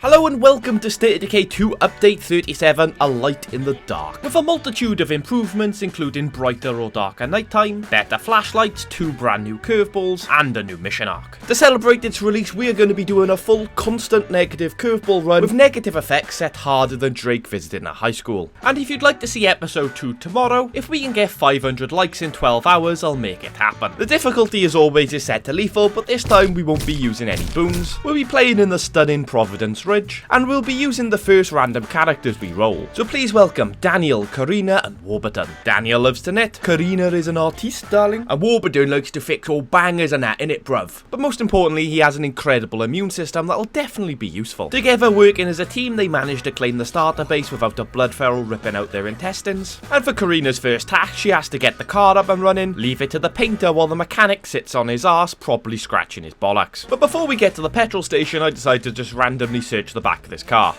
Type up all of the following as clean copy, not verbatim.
Hello and welcome to State of Decay 2 Update 37, A Light in the Dark. With a multitude of improvements including brighter or darker nighttime, better flashlights, 2 brand new curveballs, and a new mission arc. To celebrate its release, we are going to be doing a full constant negative curveball run with negative effects set harder than Drake visiting a high school. And if you'd like to see episode 2 tomorrow, if we can get 500 likes in 12 hours, I'll make it happen. The difficulty as always is set to lethal, but this time we won't be using any boons. We'll be playing in the stunning Providence Ridge, and we'll be using the first random characters we roll. So please welcome Daniel, Karina, and Warburton. Daniel loves to knit, Karina is an artiste, darling, and Warburton likes to fix all bangers and that, innit bruv. But most importantly, he has an incredible immune system that'll definitely be useful. Together working as a team, they managed to claim the starter base without a blood feral ripping out their intestines. And for Karina's first task, she has to get the car up and running, leave it to the painter while the mechanic sits on his arse, properly scratching his bollocks. But before we get to the petrol station, I decided to just randomly search the back of this car.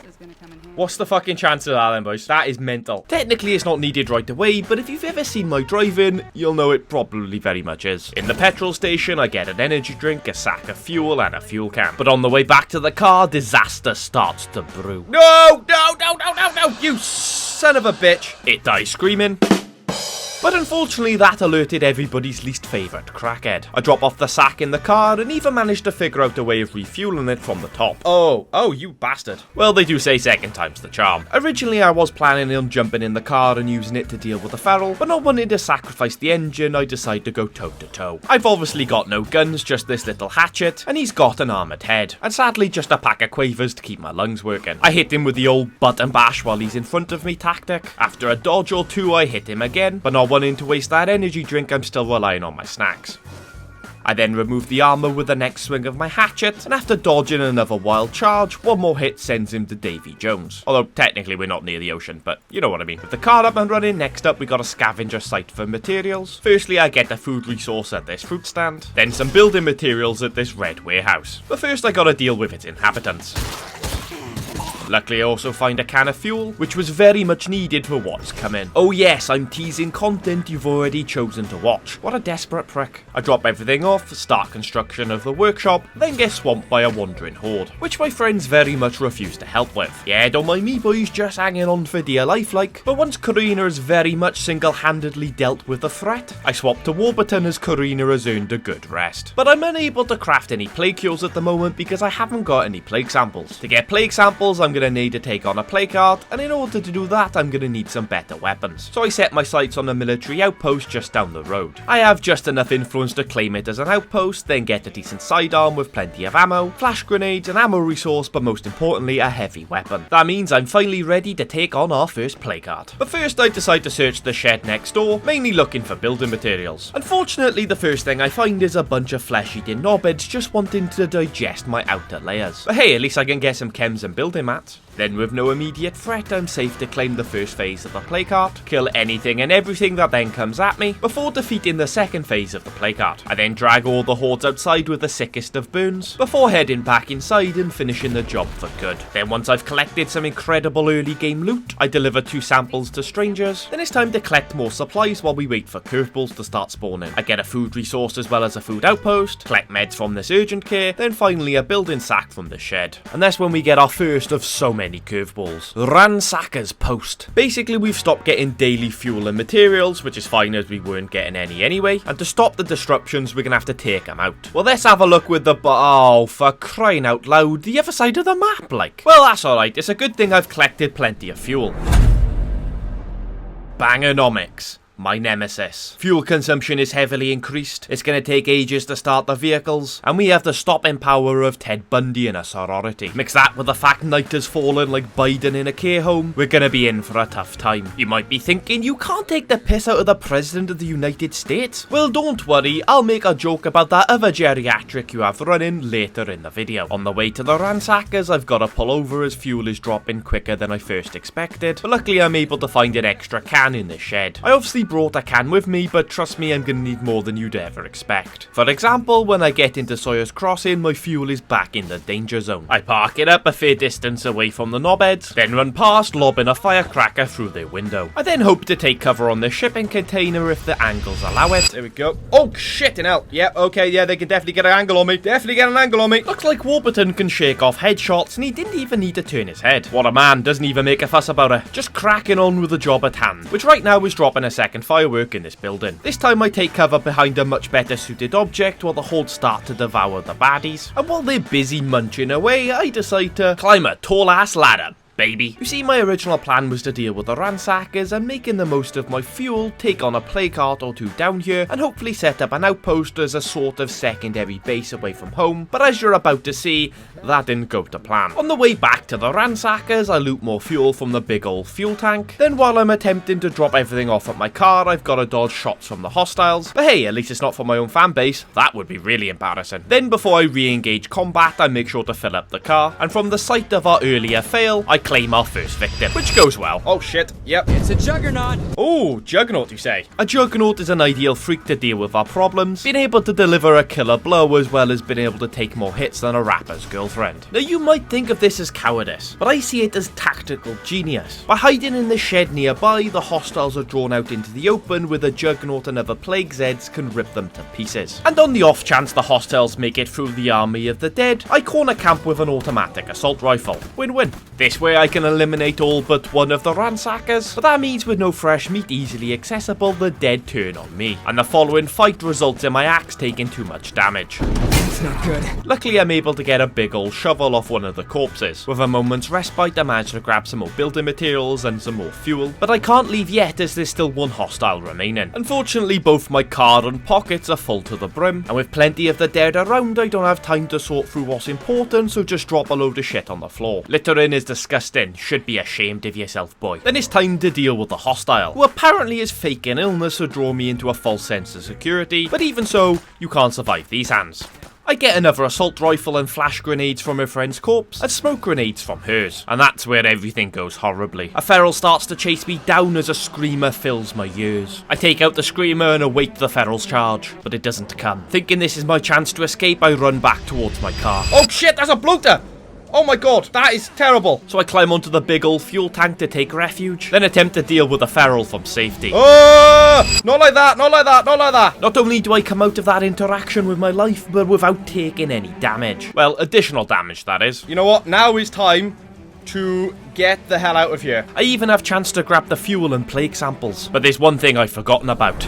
What's the fucking chance of that then, boys? That is mental. Technically, it's not needed right away, but if you've ever seen my driving, you'll know it probably very much is. In the petrol station, I get an energy drink, a sack of fuel, and a fuel can. But on the way back to the car, disaster starts to brew. No! You son of a bitch! It dies screaming. But unfortunately, that alerted everybody's least favourite crackhead. I drop off the sack in the car and even managed to figure out a way of refueling it from the top. Oh, you bastard. Well, they do say second time's the charm. Originally, I was planning on jumping in the car and using it to deal with the feral, but not wanting to sacrifice the engine, I decided to go toe-to-toe. I've obviously got no guns, just this little hatchet, and he's got an armoured head, and sadly just a pack of quavers to keep my lungs working. I hit him with the old butt and bash while he's in front of me tactic. After a dodge or two, I hit him again, but not wanting to waste that energy drink, I'm still relying on my snacks. I then remove the armour with the next swing of my hatchet, and after dodging another wild charge, one more hit sends him to Davy Jones. Although technically we're not near the ocean, but you know what I mean. With the car up and running, next up we got a scavenger site for materials. Firstly, I get a food resource at this fruit stand, then some building materials at this red warehouse. But first I gotta deal with its inhabitants. Luckily I also find a can of fuel, which was very much needed for what's coming. Oh yes, I'm teasing content you've already chosen to watch. What a desperate prick. I drop everything off, start construction of the workshop, then get swamped by a wandering horde, which my friends very much refuse to help with. Yeah, don't mind me boys, just hanging on for dear life like. But once Karina has very much single-handedly dealt with the threat, I swap to Warburton as Karina has earned a good rest. But I'm unable to craft any plague cures at the moment because I haven't got any plague samples. To get plague samples, I'm gonna need to take on a plague card, and in order to do that I'm gonna need some better weapons. So I set my sights on a military outpost just down the road. I have just enough influence to claim it as an outpost, then get a decent sidearm with plenty of ammo, flash grenades, an ammo resource, but most importantly a heavy weapon. That means I'm finally ready to take on our first plague card. But first I decide to search the shed next door, mainly looking for building materials. Unfortunately, the first thing I find is a bunch of flesh-eating knobheads just wanting to digest my outer layers. But hey, at least I can get some chems and building mats. Then with no immediate threat, I'm safe to claim the first phase of the plague card, kill anything and everything that then comes at me, before defeating the second phase of the plague card. I then drag all the hordes outside with the sickest of burns, before heading back inside and finishing the job for good. Then once I've collected some incredible early game loot, I deliver 2 samples to strangers, then it's time to collect more supplies while we wait for curveballs to start spawning. I get a food resource as well as a food outpost, collect meds from this urgent care, then finally a building sack from the shed. And that's when we get our first of so many curveballs. Ransacker's Post. Basically, we've stopped getting daily fuel and materials, which is fine as we weren't getting any anyway, and to stop the disruptions, we're gonna have to take them out. Well, let's have a look with the oh, for crying out loud, the other side of the map, like. Well, that's alright, it's a good thing I've collected plenty of fuel. Bangernomics. My nemesis. Fuel consumption is heavily increased, it's gonna take ages to start the vehicles, and we have the stopping power of Ted Bundy in a sorority. Mix that with the fact night has fallen like Biden in a care home, we're gonna be in for a tough time. You might be thinking, you can't take the piss out of the President of the United States. Well, don't worry, I'll make a joke about that other geriatric you have running later in the video. On the way to the ransackers, I've gotta pull over as fuel is dropping quicker than I first expected, but luckily I'm able to find an extra can in the shed. I obviously brought a can with me, but trust me, I'm gonna need more than you'd ever expect. For example, when I get into Sawyer's Crossing, my fuel is back in the danger zone. I park it up a fair distance away from the knobheads, then run past, lobbing a firecracker through their window. I then hope to take cover on the shipping container if the angles allow it. There we go. Oh, shit in hell. Yeah, okay, yeah, they can definitely get an angle on me. Definitely get an angle on me. Looks like Warburton can shake off headshots, and he didn't even need to turn his head. What a man, doesn't even make a fuss about it. Just cracking on with the job at hand, which right now is dropping a second firework in this building. This time I take cover behind a much better suited object while the Horde start to devour the baddies. And while they're busy munching away, I decide to climb a tall ass ladder. Baby. You see, my original plan was to deal with the ransackers and making the most of my fuel, take on a plague cart or two down here, and hopefully set up an outpost as a sort of secondary base away from home, but as you're about to see, that didn't go to plan. On the way back to the ransackers, I loot more fuel from the big old fuel tank. Then while I'm attempting to drop everything off at my car, I've got to dodge shots from the hostiles. But hey, at least it's not from my own fan base. That would be really embarrassing. Then before I re-engage combat, I make sure to fill up the car, and from the site of our earlier fail, I claim our first victim, which goes well. Oh shit, yep. It's a juggernaut. Oh, juggernaut you say? A juggernaut is an ideal freak to deal with our problems, being able to deliver a killer blow as well as being able to take more hits than a rapper's girlfriend. Now you might think of this as cowardice, but I see it as tactical genius. By hiding in the shed nearby, the hostiles are drawn out into the open where the juggernaut and other plague Zeds can rip them to pieces. And on the off chance the hostiles make it through the army of the dead, I corner camp with an automatic assault rifle. Win-win. This way I can eliminate all but one of the ransackers, but that means with no fresh meat easily accessible, the dead turn on me, and the following fight results in my axe taking too much damage. It's not good. Luckily I'm able to get a big old shovel off one of the corpses. With a moment's respite I manage to grab some more building materials and some more fuel, but I can't leave yet as there's still one hostile remaining. Unfortunately both my car and pockets are full to the brim, and with plenty of the dead around I don't have time to sort through what's important, so just drop a load of shit on the floor. Littering is disgusting. Should be ashamed of yourself, boy. Then it's time to deal with the hostile, who apparently is faking illness to draw me into a false sense of security, but even so, you can't survive these hands. I get another assault rifle and flash grenades from her friend's corpse, and smoke grenades from hers, and that's where everything goes horribly. A feral starts to chase me down as a screamer fills my ears. I take out the screamer and await the feral's charge, but it doesn't come. Thinking this is my chance to escape, I run back towards my car. Oh shit, there's a bloater! Oh my god, that is terrible. So I climb onto the big old fuel tank to take refuge, then attempt to deal with the feral from safety. Oh, not like that, not like that, not like that. Not only do I come out of that interaction with my life, but without taking any damage. Well, additional damage, that is. You know what, now is time to get the hell out of here. I even have chance to grab the fuel and plague samples, but there's one thing I've forgotten about.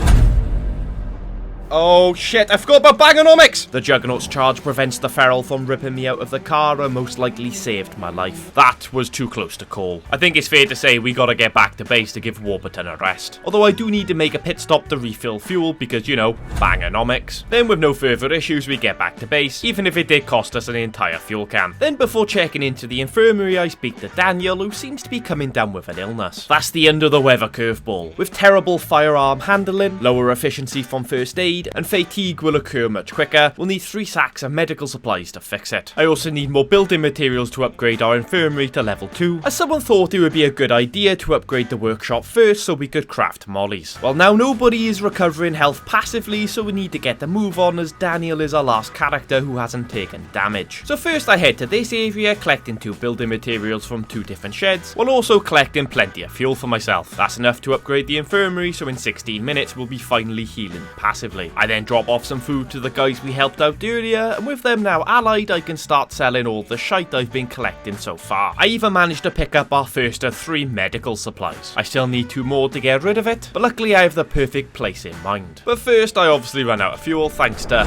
Oh shit, I forgot about Bangonomics! The Juggernaut's charge prevents the feral from ripping me out of the car and most likely saved my life. That was too close to call. I think it's fair to say we gotta get back to base to give Warburton a rest. Although I do need to make a pit stop to refill fuel because, you know, Bangonomics. Then with no further issues we get back to base, even if it did cost us an entire fuel can. Then before checking into the infirmary I speak to Daniel, who seems to be coming down with an illness. That's the end of the weather curveball. With terrible firearm handling, lower efficiency from first aid, and fatigue will occur much quicker, we'll need 3 sacks of medical supplies to fix it. I also need more building materials to upgrade our infirmary to level 2, as someone thought it would be a good idea to upgrade the workshop first so we could craft mollies. Well, now nobody is recovering health passively, so we need to get the move on as Daniel is our last character who hasn't taken damage. So first I head to this area, collecting 2 building materials from 2 different sheds, while also collecting plenty of fuel for myself. That's enough to upgrade the infirmary, so in 16 minutes we'll be finally healing passively. I then drop off some food to the guys we helped out earlier, and with them now allied, I can start selling all the shite I've been collecting so far. I even managed to pick up our first of 3 medical supplies. I still need 2 more to get rid of it, but luckily I have the perfect place in mind. But first I obviously ran out of fuel thanks to...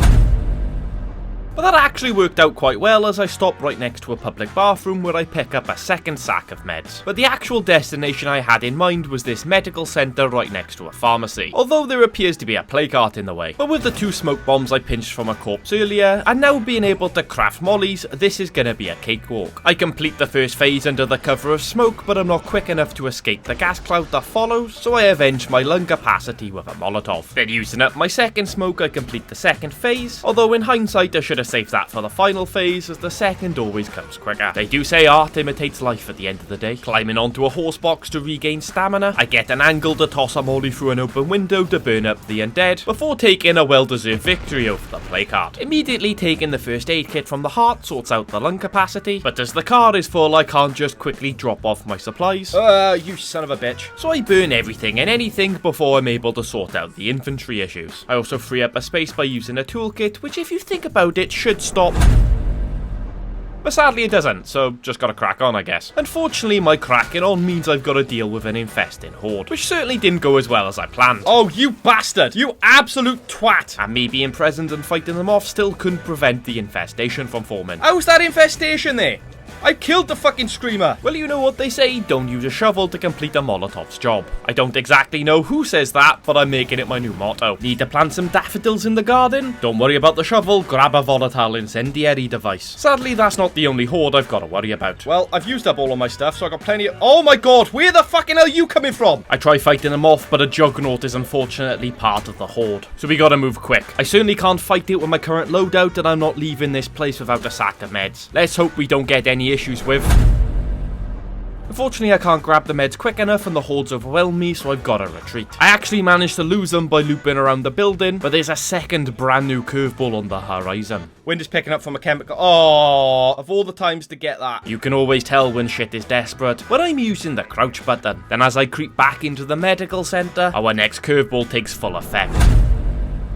But that actually worked out quite well as I stopped right next to a public bathroom where I pick up a second sack of meds. But the actual destination I had in mind was this medical centre right next to a pharmacy, although there appears to be a plague cart in the way. But with the 2 smoke bombs I pinched from a corpse earlier, and now being able to craft mollies, this is gonna be a cakewalk. I complete the first phase under the cover of smoke, but I'm not quick enough to escape the gas cloud that follows, so I avenge my lung capacity with a Molotov. Then using up my second smoke, I complete the second phase, although in hindsight I should have to save that for the final phase, as the second always comes quicker. They do say art imitates life at the end of the day. Climbing onto a horse box to regain stamina, I get an angle to toss a molly through an open window to burn up the undead, before taking a well-deserved victory over the play card. Immediately taking the first aid kit from the heart sorts out the lung capacity, but as the car is full I can't just quickly drop off my supplies. You son of a bitch. So I burn everything and anything before I'm able to sort out the infantry issues. I also free up a space by using a toolkit, which if you think about it should stop. But sadly it doesn't, so just gotta crack on I guess. Unfortunately my cracking on means I've gotta deal with an infesting horde, which certainly didn't go as well as I planned. Oh you bastard! You absolute twat! And me being present and fighting them off still couldn't prevent the infestation from forming. How's that infestation there? I killed the fucking screamer! Well, you know what they say, don't use a shovel to complete a Molotov's job. I don't exactly know who says that, but I'm making it my new motto. Need to plant some daffodils in the garden? Don't worry about the shovel, grab a volatile incendiary device. Sadly, that's not the only horde I've got to worry about. Well, I've used up all of my stuff, so I got plenty of— Oh my god, where the fucking hell are you coming from? I try fighting them off, but a juggernaut is unfortunately part of the horde. So we gotta move quick. I certainly can't fight it with my current loadout, and I'm not leaving this place without a sack of meds. Let's hope we don't get any issues with. Unfortunately, I can't grab the meds quick enough and the hordes overwhelm me, so I've gotta retreat. I actually managed to lose them by looping around the building, but there's a second brand new curveball on the horizon. Wind is picking up from a chemical— Oh, of all the times to get that. You can always tell when shit is desperate when I'm using the crouch button. Then as I creep back into the medical center, our next curveball takes full effect.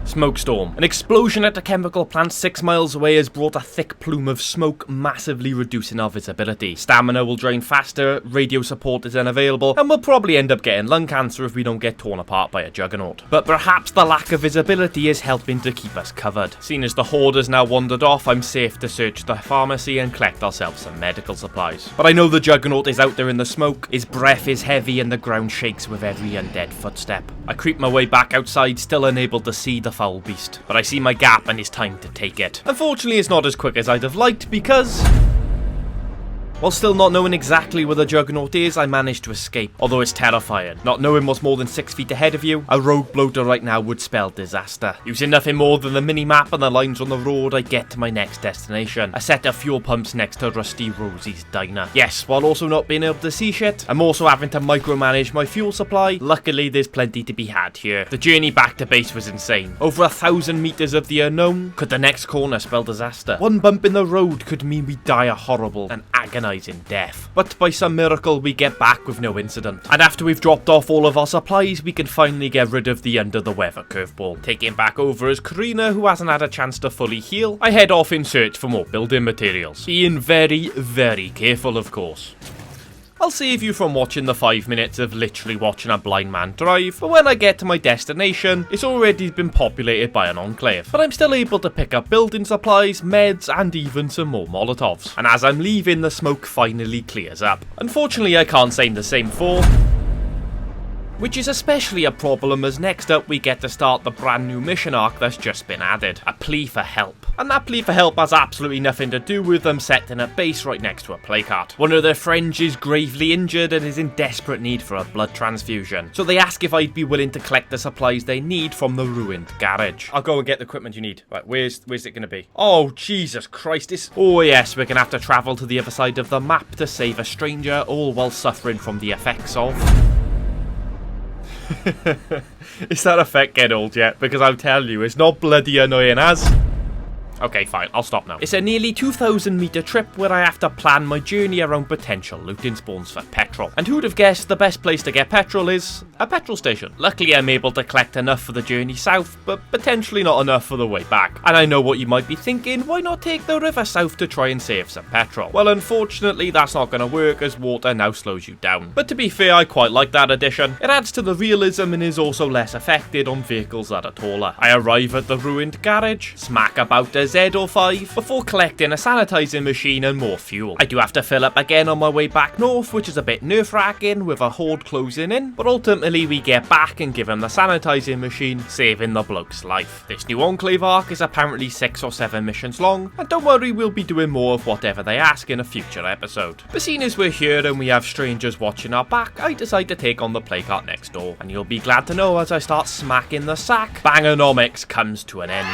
Smokestorm. An explosion at a chemical plant 6 miles away has brought a thick plume of smoke, massively reducing our visibility. Stamina will drain faster, radio support is unavailable, and we'll probably end up getting lung cancer if we don't get torn apart by a juggernaut. But perhaps the lack of visibility is helping to keep us covered. Seeing as the horde has now wandered off, I'm safe to search the pharmacy and collect ourselves some medical supplies. But I know the juggernaut is out there in the smoke, his breath is heavy and the ground shakes with every undead footstep. I creep my way back outside, still unable to see the foul beast, but I see my gap and it's time to take it. Unfortunately, it's not as quick as I'd have liked because— while still not knowing exactly where the juggernaut is, I managed to escape, although it's terrifying. Not knowing what's more than 6 feet ahead of you, a rogue bloater right now would spell disaster. Using nothing more than the mini-map and the lines on the road, I get to my next destination. A set of fuel pumps next to Rusty Rosie's diner. Yes, while also not being able to see shit, I'm also having to micromanage my fuel supply. Luckily, there's plenty to be had here. The journey back to base was insane. Over 1,000 meters of the unknown. Could the next corner spell disaster? One bump in the road could mean we die a horrible and agonizing death. But by some miracle, we get back with no incident. And after we've dropped off all of our supplies, we can finally get rid of the under the weather curveball. Taking back over is Karina, who hasn't had a chance to fully heal. I head off in search for more building materials. Being very, very careful, of course. I'll save you from watching the 5 minutes of literally watching a blind man drive, but when I get to my destination, it's already been populated by an enclave. But I'm still able to pick up building supplies, meds, and even some more Molotovs. And as I'm leaving, the smoke finally clears up. Unfortunately, I can't say the same for— which is especially a problem as next up we get to start the brand new mission arc that's just been added. A plea for help. And that plea for help has absolutely nothing to do with them setting up base right next to a placard. One of their friends is gravely injured and is in desperate need for a blood transfusion. So they ask if I'd be willing to collect the supplies they need from the ruined garage. I'll go and get the equipment you need. Right, where's it gonna be? Oh, Jesus Christ, Oh yes, we're gonna have to travel to the other side of the map to save a stranger, all while suffering from the effects of— Is that effect getting old yet? Because I'm telling you, it's not bloody annoying as— Okay, fine, I'll stop now. It's a nearly 2,000 meter trip where I have to plan my journey around potential looting spawns for petrol. And who'd have guessed the best place to get petrol is a petrol station. Luckily, I'm able to collect enough for the journey south, but potentially not enough for the way back. And I know what you might be thinking, why not take the river south to try and save some petrol? Well, unfortunately, that's not going to work as water now slows you down. But to be fair, I quite like that addition. It adds to the realism and is also less affected on vehicles that are taller. I arrive at the ruined garage, smack about a Z05 before collecting a sanitizing machine and more fuel. I do have to fill up again on my way back north, which is a bit nerve-wracking with a horde closing in, but ultimately we get back and give him the sanitizing machine, saving the bloke's life. This new enclave arc is apparently 6 or 7 missions long, and don't worry, we'll be doing more of whatever they ask in a future episode. But seeing as we're here and we have strangers watching our back, I decide to take on the placard next door, and you'll be glad to know as I start smacking the sack, Bangernomics comes to an end.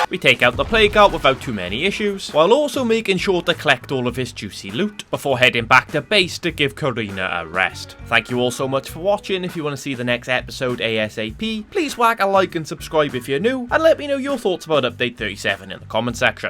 we take out the plague art without too many issues, while also making sure to collect all of his juicy loot, before heading back to base to give Karina a rest. Thank you all so much for watching. If you want to see the next episode ASAP, please whack a like and subscribe if you're new, and let me know your thoughts about Update 37 in the comment section.